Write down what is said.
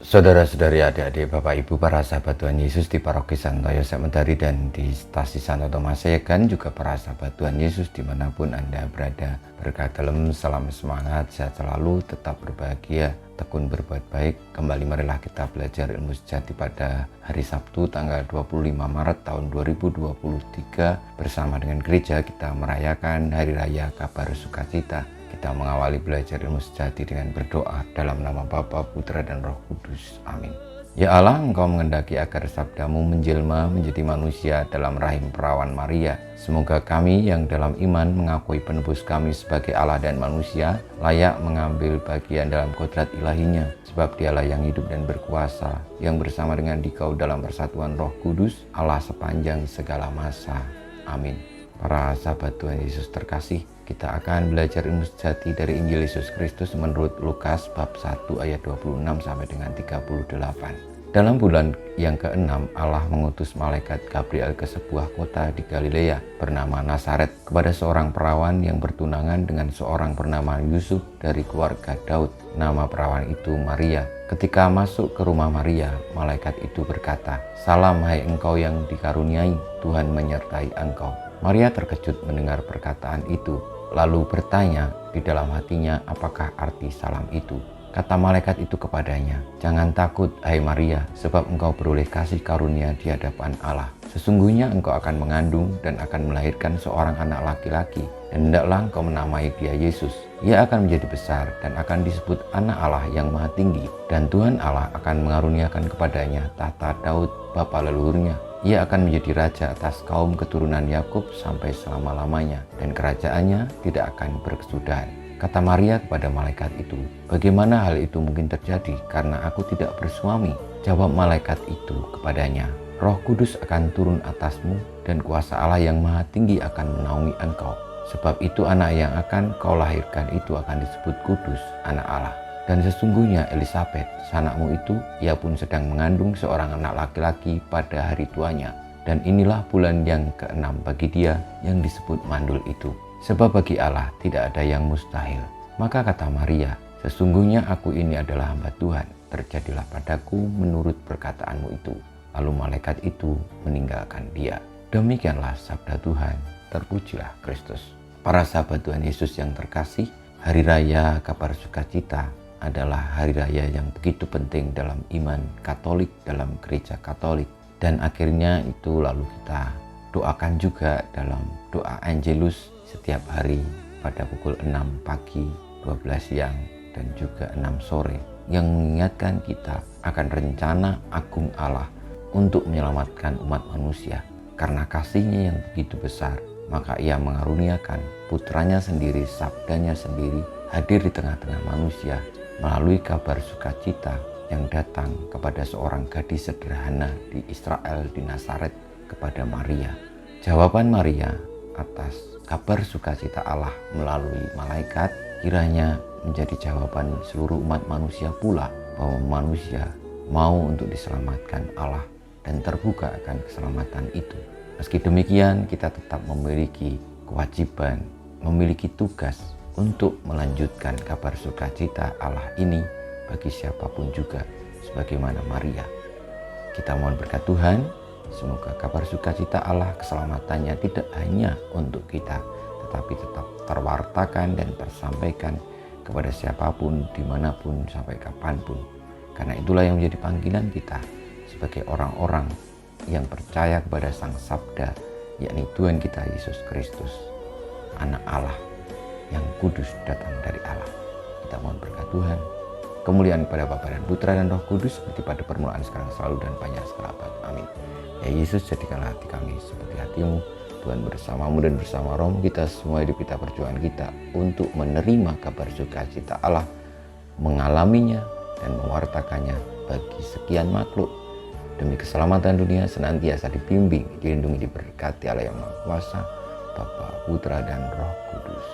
Saudara-saudari, adik-adik, Bapak Ibu, para sahabat Tuhan Yesus di Paroki Santo Yosef Mentari dan di Stasi Santo Thomas Yegan, juga para sahabat Tuhan Yesus dimanapun Anda berada. Berkat dalam, salam semangat, sehat selalu, tetap berbahagia, tekun berbuat baik. Kembali marilah kita belajar ilmu sejati pada hari Sabtu tanggal 25 Maret tahun 2023. Bersama dengan gereja kita merayakan Hari Raya Kabar Sukacita. Kita mengawali belajar ilmu sejati dengan berdoa dalam nama Bapa, Putra, dan Roh Kudus. Amin. Ya Allah, Engkau mengendaki agar sabdamu menjelma menjadi manusia dalam rahim perawan Maria. Semoga kami yang dalam iman mengakui penebus kami sebagai Allah dan manusia, layak mengambil bagian dalam kodrat ilahinya. Sebab dialah yang hidup dan berkuasa, yang bersama dengan Dikau dalam persatuan Roh Kudus, Allah sepanjang segala masa. Amin. Para sahabat Tuhan Yesus terkasih, kita akan belajar ilmu sejati dari Injil Yesus Kristus menurut Lukas bab 1 ayat 26 sampai dengan 38. Dalam bulan yang ke-6, Allah mengutus malaikat Gabriel ke sebuah kota di Galilea bernama Nazaret kepada seorang perawan yang bertunangan dengan seorang bernama Yusuf dari keluarga Daud. Nama perawan itu Maria. Ketika masuk ke rumah Maria, malaikat itu berkata, "Salam hai engkau yang dikaruniai, Tuhan menyertai engkau." Maria terkejut mendengar perkataan itu, lalu bertanya di dalam hatinya apakah arti salam itu. Kata malaikat itu kepadanya, "Jangan takut, hai Maria, sebab engkau beroleh kasih karunia di hadapan Allah. Sesungguhnya engkau akan mengandung dan akan melahirkan seorang anak laki-laki, dan hendaklah engkau menamai dia Yesus. Ia akan menjadi besar dan akan disebut Anak Allah yang Maha Tinggi, dan Tuhan Allah akan mengaruniakan kepadanya tahta Daud bapa leluhurnya. Ia akan menjadi raja atas kaum keturunan Yakub sampai selama-lamanya, dan kerajaannya tidak akan berkesudahan." Kata Maria kepada malaikat itu, "Bagaimana hal itu mungkin terjadi karena aku tidak bersuami?" Jawab malaikat itu kepadanya, "Roh Kudus akan turun atasmu dan kuasa Allah yang Maha Tinggi akan menaungi engkau. Sebab itu anak yang akan kau lahirkan itu akan disebut kudus, anak Allah. Dan sesungguhnya Elisabet, sanakmu itu, ia pun sedang mengandung seorang anak laki-laki pada hari tuanya. Dan inilah bulan yang ke-6 bagi dia yang disebut mandul itu. Sebab bagi Allah tidak ada yang mustahil." Maka kata Maria, "Sesungguhnya aku ini adalah hamba Tuhan, terjadilah padaku menurut perkataanmu itu." Lalu malaikat itu meninggalkan dia. Demikianlah sabda Tuhan, terpujilah Kristus. Para sahabat Tuhan Yesus yang terkasih, Hari Raya Kabar Sukacita adalah hari raya yang begitu penting dalam iman Katolik, dalam gereja Katolik. Dan akhirnya itu lalu kita doakan juga dalam doa Angelus setiap hari pada pukul 6 pagi, 12 siang, dan juga 6 sore, yang mengingatkan kita akan rencana agung Allah untuk menyelamatkan umat manusia. Karena kasihnya yang begitu besar, maka ia mengaruniakan putranya sendiri, sabdanya sendiri, hadir di tengah-tengah manusia melalui kabar sukacita yang datang kepada seorang gadis sederhana di Israel, di Nazaret, kepada Maria. Jawaban Maria atas kabar sukacita Allah melalui malaikat kiranya menjadi jawaban seluruh umat manusia pula, bahwa manusia mau untuk diselamatkan Allah dan terbuka akan keselamatan itu. Meski demikian, kita tetap memiliki kewajiban, memiliki tugas untuk melanjutkan kabar sukacita Allah ini bagi siapapun juga, sebagaimana Maria. Kita mohon berkat Tuhan, semoga kabar sukacita Allah keselamatannya tidak hanya untuk kita, tetapi tetap terwartakan dan tersampaikan kepada siapapun, dimanapun, sampai kapanpun. Karena itulah yang menjadi panggilan kita sebagai orang-orang yang percaya kepada Sang Sabda, yakni Tuhan kita Yesus Kristus, Anak Allah yang kudus datang dari Allah. Kita mohon berkat Tuhan, kemuliaan kepada Bapa dan Putra dan Roh Kudus, seperti pada permulaan, sekarang, selalu, dan panjang segala abad. Amin. Ya Yesus, jadikanlah hati kami seperti hatimu. Tuhan bersamamu dan bersama rohmu, kita semua hidup kita, perjuangan kita untuk menerima kabar sukacita Allah, mengalaminya dan mewartakannya bagi sekian makhluk. Demi keselamatan dunia senantiasa dibimbing, dilindungi, diberkati Allah yang Maha Kuasa, Bapa, Putra, dan Roh Kudus.